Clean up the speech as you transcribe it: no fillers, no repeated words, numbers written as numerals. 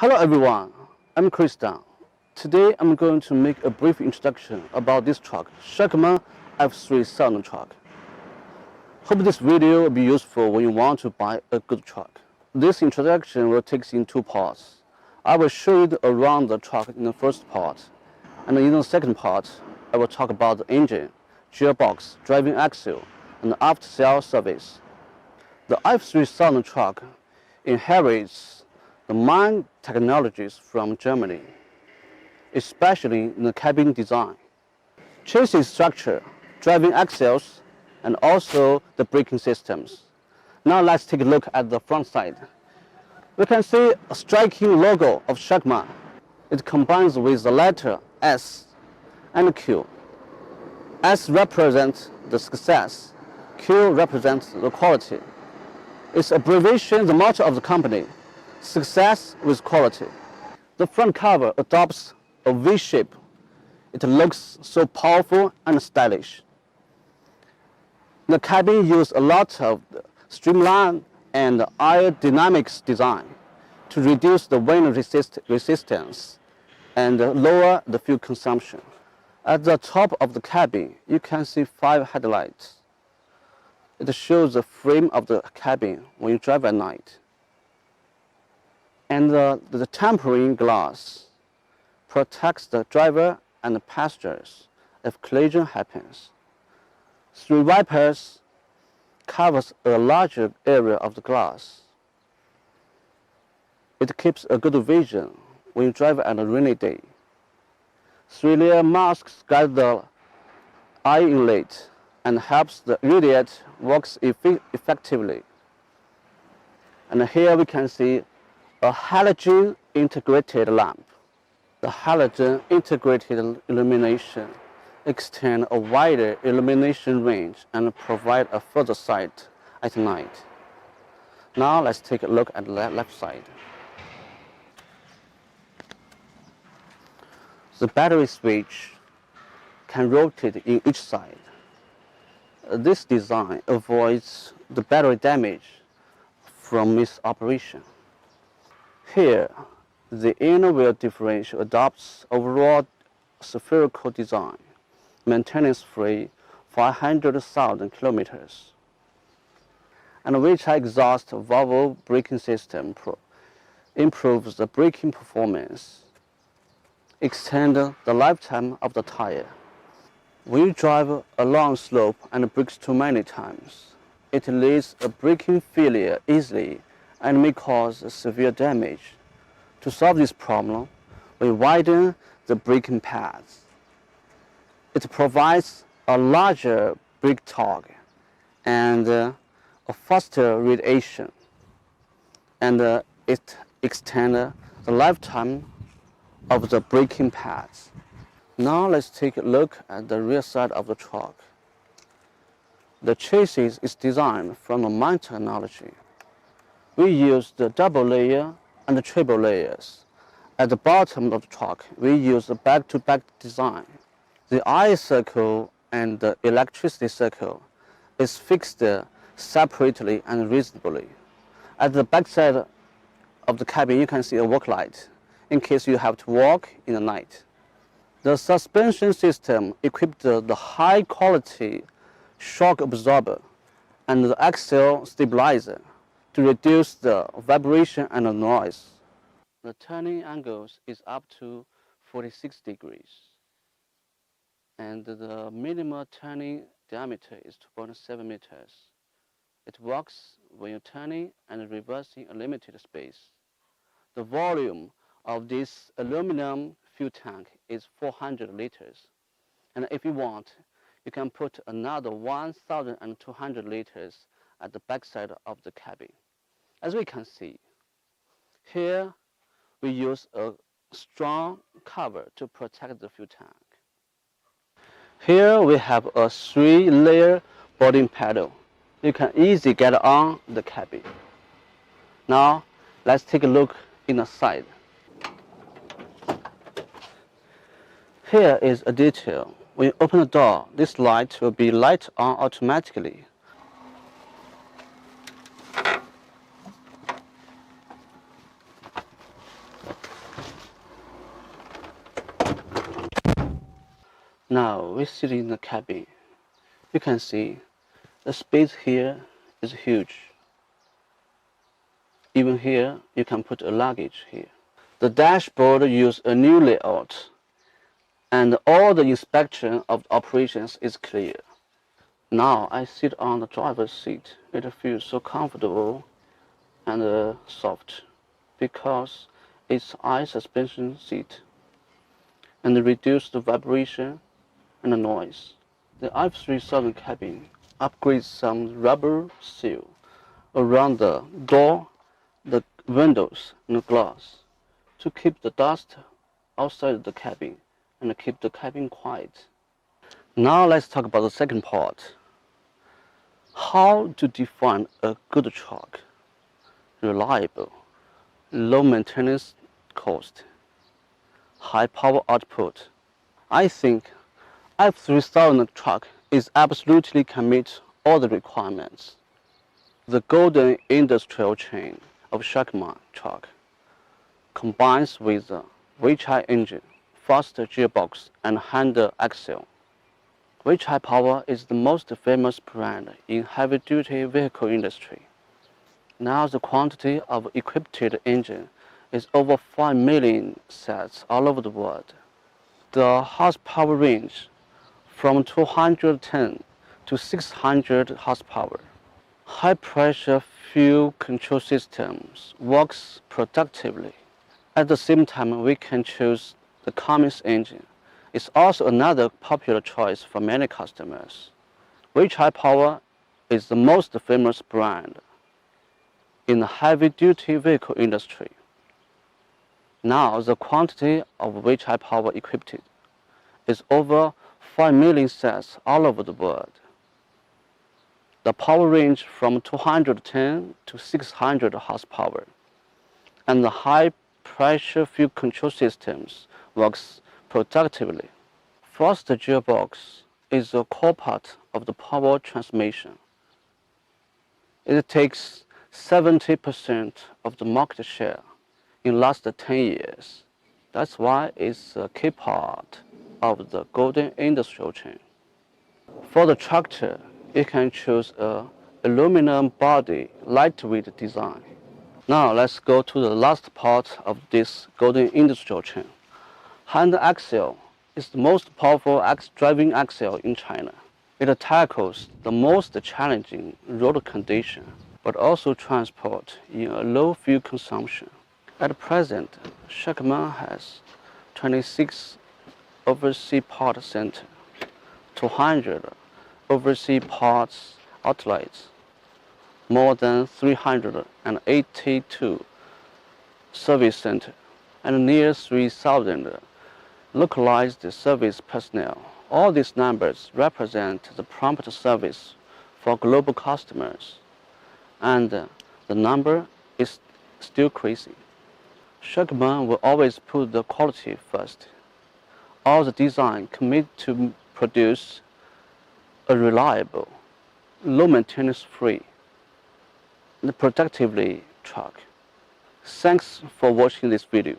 Hello everyone, I'm Krista. Today I'm going to make a brief introduction about this truck, Shacman F3000 truck. Hope this video will be useful when you want to buy a good truck. This introduction will take in two parts. I will show you around the truck in the first part, and in the second part, I will talk about the engine, gearbox, driving axle, and after-sales service. The F3000 truck inherits the main technologies from Germany, especially in the cabin design, chassis structure, driving axles, and also the braking systems. Now let's take a look at the front side. We can see a striking logo of Shacman. It combines with the letter S and Q. S represents the success, Q represents the quality. Its abbreviation, the motto of the company, success with quality. The front cover adopts a V shape. It looks so powerful and stylish. The cabin uses a lot of streamline and aerodynamics design to reduce the wind resistance and lower the fuel consumption. At the top of the cabin, you can see 5 headlights. It shows the frame of the cabin when you drive at night. And the tempering glass protects the driver and the passengers if collision happens. 3 wipers covers a larger area of the glass. It keeps a good vision when you drive on a rainy day. 3-layer masks guide the eye inlet and helps the radiator works effectively. And here we can see a halogen integrated lamp. The halogen integrated illumination extends a wider illumination range and provide a further sight at night. Now let's take a look at the left side. The battery switch can rotate in each side. This design avoids the battery damage from misoperation. Here, the inner wheel differential adopts overall spherical design, maintenance-free 500,000 kilometers, and which exhaust valve braking system improves the braking performance, extend the lifetime of the tire. When you drive a long slope and brakes too many times, it leads a braking failure easily and may cause severe damage. To solve this problem, we widen the braking pads. It provides a larger brake torque and a faster radiation, and it extends the lifetime of the braking pads. Now let's take a look at the rear side of the truck. The chassis is designed from the main technology. We use the double layer and the triple layers. At the bottom of the truck, we use the back-to-back design. The eye circle and the electricity circle is fixed separately and reasonably. At the back side of the cabin, you can see a work light in case you have to walk in the night. The suspension system equipped the high-quality shock absorber and the axle stabilizer to reduce the vibration and the noise. The turning angles is up to 46 degrees, and the minimum turning diameter is 2.7 meters. It works when you're turning and reversing a limited space. The volume of this aluminum fuel tank is 400 liters, and if you want, you can put another 1,200 liters at the backside of the cabin. As we can see, here we use a strong cover to protect the fuel tank. Here we have a 3-layer boarding panel. You can easily get on the cabin. Now let's take a look in the side. Here is a detail. When you open the door, this light will be light on automatically. Now we sit in the cabin. You can see the space here is huge. Even here, you can put a luggage here. The dashboard uses a new layout, and all the inspection of the operations is clear. Now I sit on the driver's seat. It feels so comfortable and soft because it's air suspension seat and reduce the vibration and the noise. The F3000 cabin upgrades some rubber seal around the door, the windows, and the glass to keep the dust outside the cabin and keep the cabin quiet. Now let's talk about the second part. How to define a good truck? Reliable, low maintenance cost, high power output. I think F3000 truck is absolutely can meet all the requirements. The golden industrial chain of Shacman truck combines with a V-Chi engine, faster gearbox, and handle axle. V-Chi Power is the most famous brand in heavy-duty vehicle industry. Now the quantity of equipped engine is over 5 million sets all over the world. The horsepower range from 210 to 600 horsepower. High pressure fuel control systems works productively. At the same time, we can choose the Cummins engine. It's also another popular choice for many customers. V-Chi Power is the most famous brand in the heavy-duty vehicle industry. Now, the quantity of V-Chi Power equipped is over 5 million sets all over the world. The power range from 210 to 600 horsepower, and the high-pressure fuel control systems works productively. First gearbox is a core part of the power transmission. It takes 70% of the market share in last 10 years. That's why it's a key part of the golden industrial chain. For the tractor, you can choose a aluminum body lightweight design. Now let's go to the last part of this golden industrial chain. Hand axle is the most powerful driving axle in China. It tackles the most challenging road conditions, but also transport in a low fuel consumption. At present, Shacman has 26 overseas part centers, 200 overseas parts outlets, more than 382 service centers, and near 3,000 localized service personnel. All these numbers represent the prompt service for global customers, and the number is still increasing. Shacman will always put the quality first. All the design commit to produce a reliable, low maintenance free, and productively truck. Thanks for watching this video.